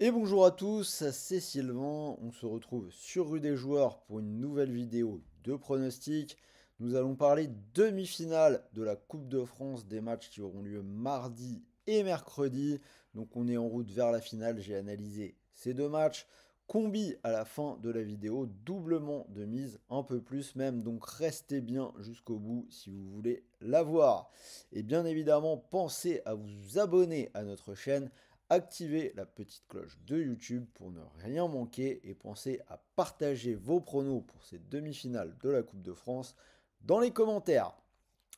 Et bonjour à tous, c'est Sylvain, on se retrouve sur Rue des Joueurs pour une nouvelle vidéo de pronostics. Nous allons parler demi-finale de la Coupe de France, des matchs qui auront lieu mardi et mercredi. Donc on est en route vers la finale, j'ai analysé ces deux matchs. Combi à la fin de la vidéo, doublement de mise, un peu plus même, donc restez bien jusqu'au bout si vous voulez la voir. Et bien évidemment, pensez à vous abonner à notre chaîne. Activez la petite cloche de YouTube pour ne rien manquer et pensez à partager vos pronos pour ces demi-finales de la Coupe de France dans les commentaires.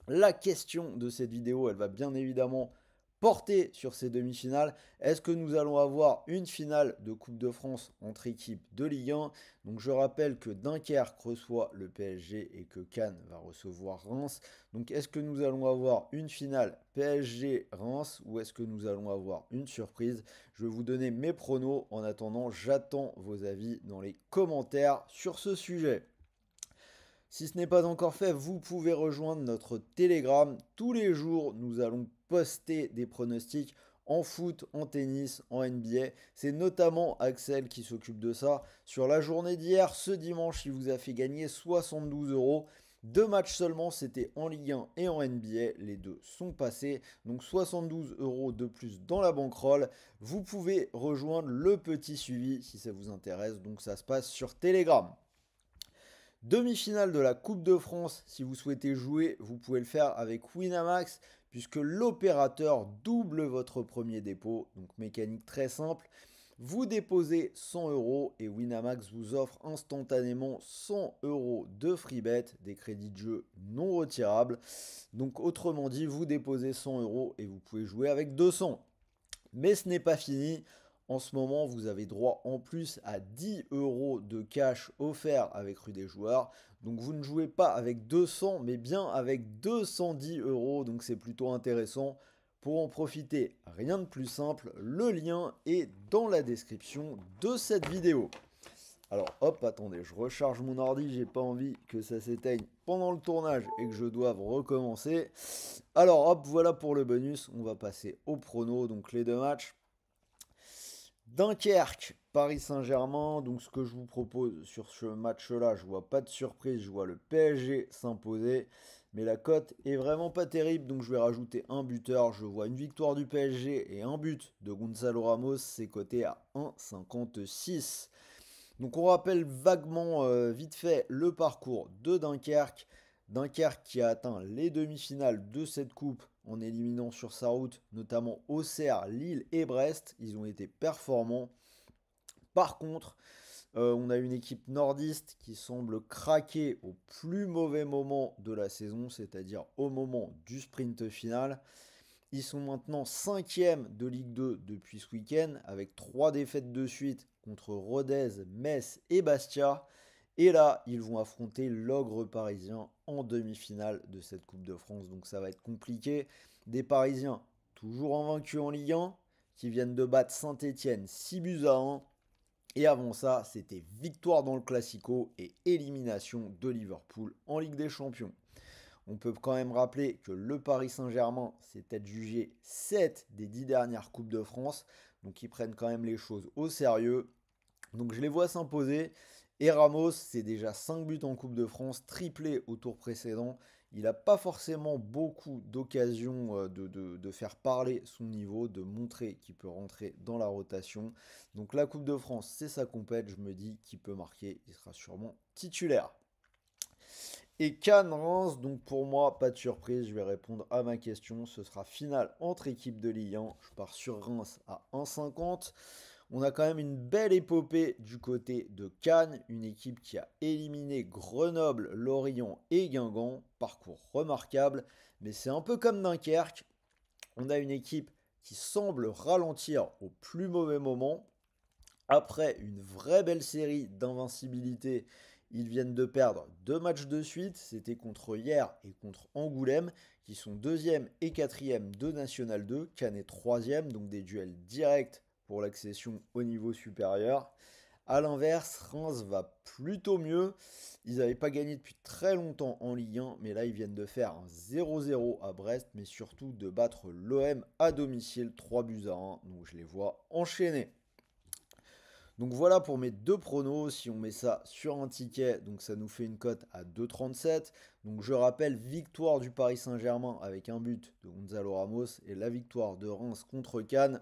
La question de cette vidéo, elle va bien évidemment porter sur ces demi-finales. Est-ce que nous allons avoir une finale de Coupe de France entre équipes de Ligue 1? Donc je rappelle que Dunkerque reçoit le PSG et que Cannes va recevoir Reims. Donc est-ce que nous allons avoir une finale PSG-Reims ou est-ce que nous allons avoir une surprise? Je vais vous donner mes pronos. En attendant, j'attends vos avis dans les commentaires sur ce sujet. Si ce n'est pas encore fait, vous pouvez rejoindre notre Telegram. Tous les jours, nous allons poster des pronostics en foot, en tennis, en NBA. C'est notamment Axel qui s'occupe de ça. Sur la journée d'hier, ce dimanche, il vous a fait gagner 72 euros. Deux matchs seulement, c'était en Ligue 1 et en NBA. Les deux sont passés. Donc 72 euros de plus dans la banquerolle. Vous pouvez rejoindre le petit suivi si ça vous intéresse. Donc ça se passe sur Telegram. Demi-finale de la Coupe de France, si vous souhaitez jouer, vous pouvez le faire avec Winamax, puisque l'opérateur double votre premier dépôt. Donc mécanique très simple. Vous déposez 100 euros et Winamax vous offre instantanément 100 euros de free bet, des crédits de jeu non retirables. Donc autrement dit, vous déposez 100 euros et vous pouvez jouer avec 200. Mais ce n'est pas fini. En ce moment, vous avez droit en plus à 10 euros de cash offert avec Rue des Joueurs. Donc vous ne jouez pas avec 200, mais bien avec 210 euros. Donc c'est plutôt intéressant. Pour en profiter, rien de plus simple, le lien est dans la description de cette vidéo. Alors hop, attendez, je recharge mon ordi, j'ai pas envie que ça s'éteigne pendant le tournage et que je doive recommencer. Alors hop, voilà pour le bonus, on va passer au prono, donc les deux matchs. Dunkerque, Paris Saint-Germain, donc ce que je vous propose sur ce match-là, je vois pas de surprise, je vois le PSG s'imposer, mais la cote est vraiment pas terrible, donc je vais rajouter un buteur, je vois une victoire du PSG et un but de Gonzalo Ramos, c'est coté à 1,56. Donc on rappelle vaguement, vite fait, le parcours de Dunkerque. Dunkerque qui a atteint les demi-finales de cette coupe en éliminant sur sa route notamment Auxerre, Lille et Brest. Ils ont été performants. Par contre, on a une équipe nordiste qui semble craquer au plus mauvais moment de la saison, c'est-à-dire au moment du sprint final. Ils sont maintenant 5e de Ligue 2 depuis ce week-end, avec 3 défaites de suite contre Rodez, Metz et Bastia. Et là, ils vont affronter l'ogre parisien en demi-finale de cette Coupe de France. Donc ça va être compliqué. Des Parisiens toujours invaincus en Ligue 1, qui viennent de battre Saint-Etienne 6 buts à 1. Et avant ça, c'était victoire dans le Classico et élimination de Liverpool en Ligue des Champions. On peut quand même rappeler que le Paris Saint-Germain s'est adjugé 7 des 10 dernières Coupes de France, donc ils prennent quand même les choses au sérieux. Donc je les vois s'imposer. Et Ramos, c'est déjà 5 buts en Coupe de France, triplé au tour précédent. Il n'a pas forcément beaucoup d'occasions de faire parler son niveau, de montrer qu'il peut rentrer dans la rotation. Donc la Coupe de France, c'est sa compète. Je me dis qu'il peut marquer. Il sera sûrement titulaire. Et Cannes-Reims, donc pour moi, pas de surprise, je vais répondre à ma question. Ce sera finale entre équipes de Ligue 1. Je pars sur Reims à 1,50. On a quand même une belle épopée du côté de Cannes, une équipe qui a éliminé Grenoble, Lorient et Guingamp. Parcours remarquable, mais c'est un peu comme Dunkerque. On a une équipe qui semble ralentir au plus mauvais moment. Après une vraie belle série d'invincibilité, ils viennent de perdre deux matchs de suite. C'était contre hier et contre Angoulême, qui sont deuxième et quatrième de National 2. Cannes est troisième, donc des duels directs pour l'accession au niveau supérieur. A l'inverse, Reims va plutôt mieux. Ils n'avaient pas gagné depuis très longtemps en Ligue 1, mais là ils viennent de faire un 0-0 à Brest, mais surtout de battre l'OM à domicile 3 buts à 1. Donc je les vois enchaîner. Donc voilà pour mes deux pronos. Si on met ça sur un ticket, donc ça nous fait une cote à 2,37. Donc je rappelle, victoire du Paris Saint-Germain avec un but de Gonzalo Ramos et la victoire de Reims contre Cannes,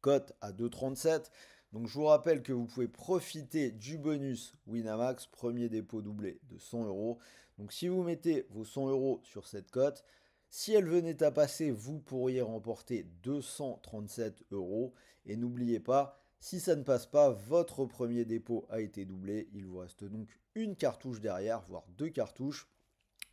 cote à 2,37. Donc je vous rappelle que vous pouvez profiter du bonus Winamax, premier dépôt doublé de 100 euros. Donc si vous mettez vos 100 euros sur cette cote, si elle venait à passer, vous pourriez remporter 237 euros. Et n'oubliez pas, si ça ne passe pas, votre premier dépôt a été doublé. Il vous reste donc une cartouche derrière, voire deux cartouches.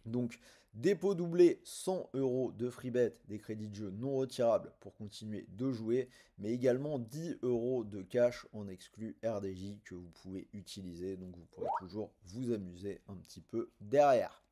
Donc, dépôt doublé, 100 euros de free bet, des crédits de jeu non retirables pour continuer de jouer, mais également 10 euros de cash en exclu RDJ que vous pouvez utiliser. Donc, vous pourrez toujours vous amuser un petit peu derrière.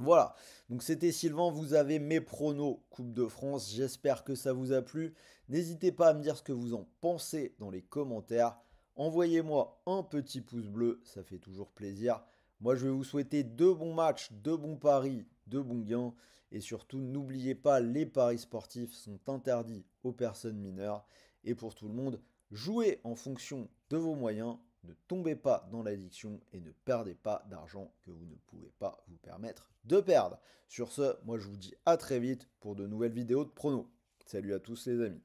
Voilà, donc c'était Sylvain, vous avez mes pronos Coupe de France, j'espère que ça vous a plu. N'hésitez pas à me dire ce que vous en pensez dans les commentaires. Envoyez-moi un petit pouce bleu, ça fait toujours plaisir. Moi je vais vous souhaiter de bons matchs, de bons paris, de bons gains. Et surtout, n'oubliez pas, les paris sportifs sont interdits aux personnes mineures. Et pour tout le monde, jouez en fonction de vos moyens. Ne tombez pas dans l'addiction et ne perdez pas d'argent que vous ne pouvez pas vous permettre de perdre. Sur ce, moi je vous dis à très vite pour de nouvelles vidéos de pronos. Salut à tous les amis.